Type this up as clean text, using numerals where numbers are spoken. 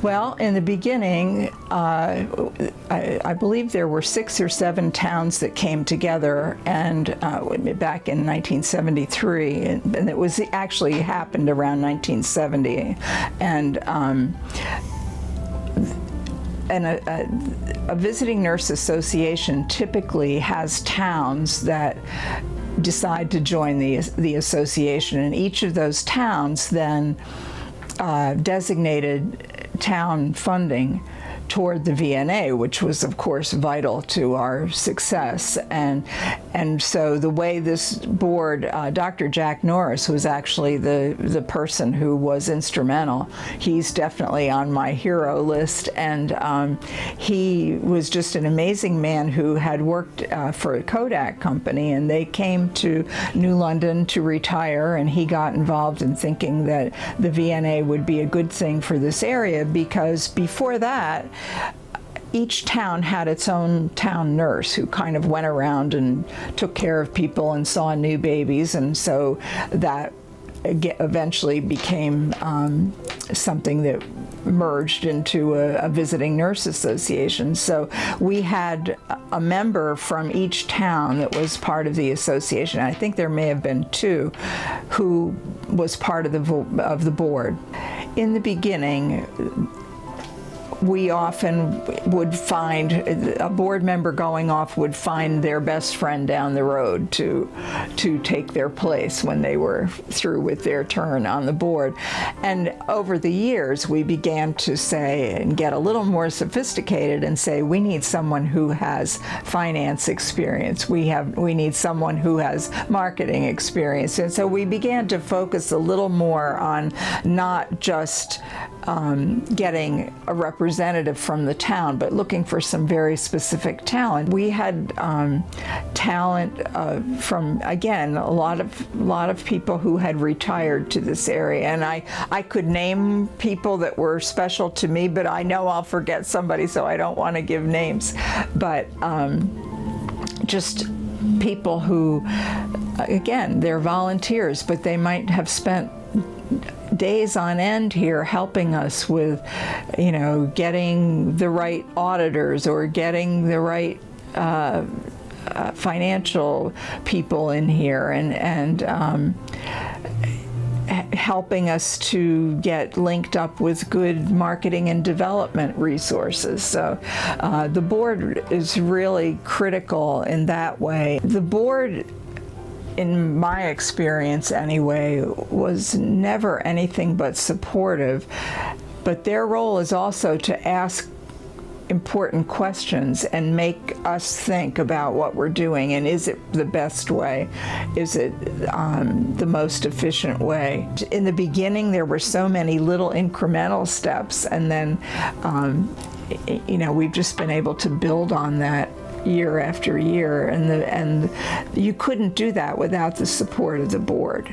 Well, in the beginning, I believe there were 6 or 7 towns that came together, and back in 1973, and it was actually happened around 1970, and a visiting nurse association typically has towns that decide to join the association, and each of those towns then designated town funding toward the VNA, which was of course vital to our success. And so the way this board, Dr. Jack Norris was actually the person who was instrumental. He's definitely on my hero list, and he was just an amazing man who had worked for a Kodak company, and they came to New London to retire, and he got involved in thinking that the VNA would be a good thing for this area, because before that, each town had its own town nurse who kind of went around and took care of people and saw new babies, and so that eventually became something that merged into a visiting nurse association. So we had a member from each town that was part of the association. I think there may have been 2 who was part of the board. In the beginning, we often would find a board member going off would find their best friend down the road to take their place when they were through with their turn on the board. And over the years, we began to say and get a little more sophisticated and say, we need someone who has finance experience. We need someone who has marketing experience. And so we began to focus a little more on not just getting a representative from the town, but looking for some very specific talent. We had talent from, again, a lot of people who had retired to this area, and I could name people that were special to me, but I know I'll forget somebody, so I don't want to give names. But just people who, again, they're volunteers, but they might have spent days on end here helping us with, getting the right auditors or getting the right financial people in here, and helping us to get linked up with good marketing and development resources. So the board is really critical in that way. The board, in my experience anyway, was never anything but supportive, but their role is also to ask important questions and make us think about what we're doing, and is it the best way? Is it the most efficient way? In the beginning, there were so many little incremental steps, and then we've just been able to build on that year after year, and you couldn't do that without the support of the board.